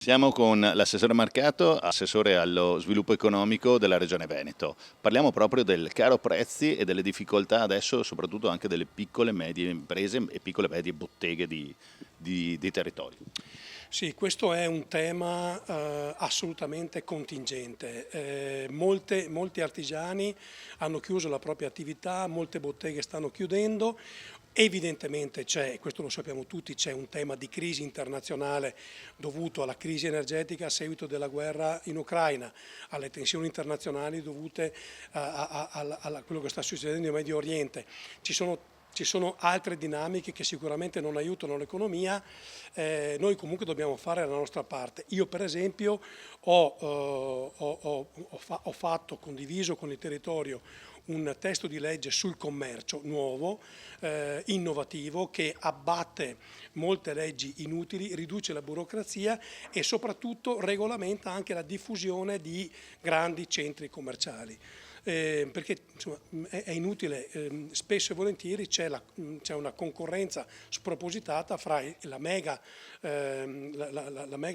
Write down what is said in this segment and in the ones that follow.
Siamo con l'assessore Marcato, assessore allo sviluppo economico della Regione Veneto. Parliamo proprio del caro prezzi e delle difficoltà adesso, soprattutto anche delle piccole e medie imprese e piccole e medie botteghe di territorio. Sì, questo è un tema assolutamente contingente. Molti artigiani hanno chiuso la propria attività, molte botteghe stanno chiudendo. Evidentemente c'è, questo lo sappiamo tutti, c'è un tema di crisi internazionale dovuto alla crisi energetica a seguito della guerra in Ucraina, alle tensioni internazionali dovute a quello che sta succedendo in Medio Oriente. Ci sono altre dinamiche che sicuramente non aiutano l'economia, noi comunque dobbiamo fare la nostra parte. Io per esempio ho condiviso con il territorio un testo di legge sul commercio nuovo, innovativo, che abbatte molte leggi inutili, riduce la burocrazia e soprattutto regolamenta anche la diffusione di grandi centri commerciali. Perché insomma, è inutile, spesso e volentieri c'è una concorrenza spropositata fra la mega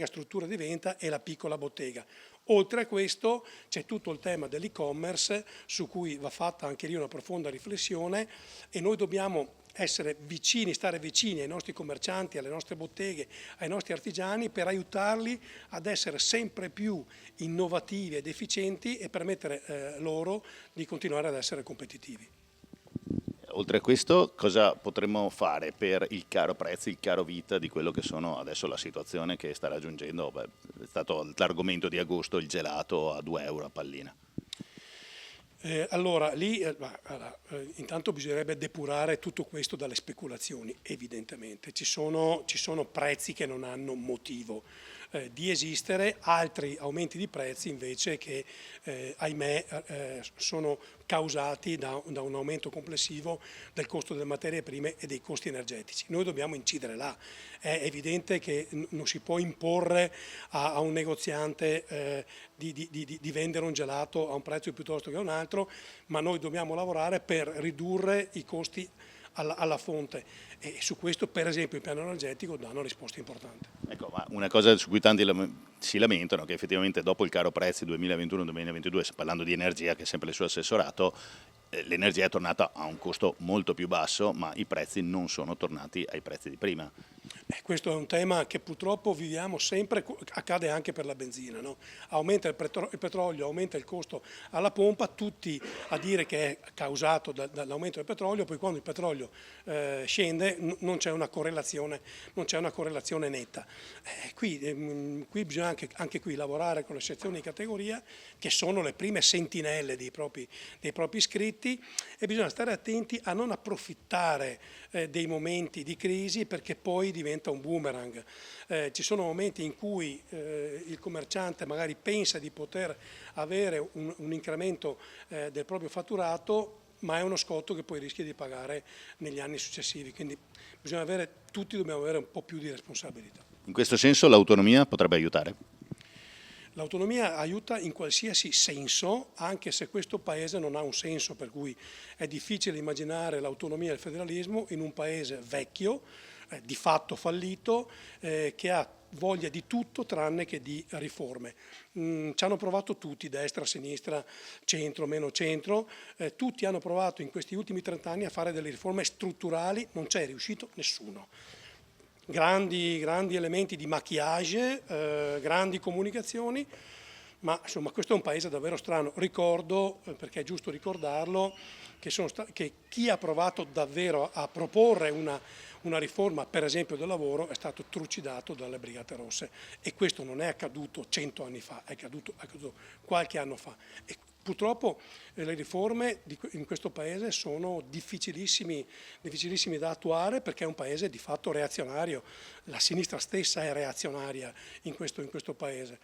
struttura di vendita e la piccola bottega. Oltre a questo c'è tutto il tema dell'e-commerce su cui va fatta anche lì una profonda riflessione e noi dobbiamo essere vicini, stare vicini ai nostri commercianti, alle nostre botteghe, ai nostri artigiani per aiutarli ad essere sempre più innovativi ed efficienti e permettere loro di continuare ad essere competitivi. Oltre a questo, cosa potremmo fare per il caro prezzi, il caro vita di quello che sono adesso la situazione che sta raggiungendo, è stato l'argomento di agosto, il gelato a 2 euro a pallina. Intanto bisognerebbe depurare tutto questo dalle speculazioni, evidentemente. Ci sono prezzi che non hanno motivo di esistere, altri aumenti di prezzi invece che, ahimè, sono causati da un aumento complessivo del costo delle materie prime e dei costi energetici. Noi dobbiamo incidere là. È evidente che non si può imporre a un negoziante di vendere un gelato a un prezzo piuttosto che a un altro, ma noi dobbiamo lavorare per ridurre i costi alla fonte e su questo per esempio il piano energetico dà una risposta importante. Ecco, ma una cosa su cui tanti si lamentano è che effettivamente dopo il caro prezzi 2021-2022, parlando di energia che è sempre il suo assessorato, l'energia è tornata a un costo molto più basso, ma i prezzi non sono tornati ai prezzi di prima. Questo è un tema che purtroppo viviamo sempre, accade anche per la benzina, no? Aumenta il petrolio, aumenta il costo alla pompa, tutti a dire che è causato dall'aumento del petrolio, poi quando il petrolio scende non c'è una correlazione netta. Qui bisogna anche qui lavorare con le sezioni di categoria che sono le prime sentinelle dei propri iscritti e bisogna stare attenti a non approfittare dei momenti di crisi perché poi diventa un boomerang. Ci sono momenti in cui il commerciante magari pensa di poter avere un incremento del proprio fatturato, ma è uno scotto che poi rischia di pagare negli anni successivi. Quindi tutti dobbiamo avere un po' più di responsabilità. In questo senso l'autonomia potrebbe aiutare? L'autonomia aiuta in qualsiasi senso, anche se questo Paese non ha un senso, per cui è difficile immaginare l'autonomia e il federalismo in un Paese vecchio, di fatto fallito, che ha voglia di tutto tranne che di riforme. Ci hanno provato tutti, destra, sinistra, centro, meno centro, tutti hanno provato in questi ultimi 30 anni a fare delle riforme strutturali, non c'è riuscito nessuno. Grandi elementi di maquillage, grandi comunicazioni, ma insomma questo è un paese davvero strano. Ricordo, perché è giusto ricordarlo, che chi ha provato davvero a proporre una riforma, per esempio del lavoro, è stato trucidato dalle Brigate Rosse e questo non è accaduto 100 anni fa, è accaduto qualche anno fa. E purtroppo le riforme in questo paese sono difficilissime da attuare perché è un paese di fatto reazionario, la sinistra stessa è reazionaria in questo paese.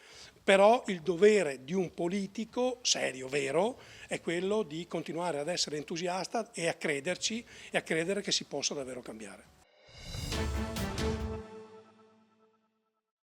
Però il dovere di un politico serio, vero, è quello di continuare ad essere entusiasta e a crederci e a credere che si possa davvero cambiare.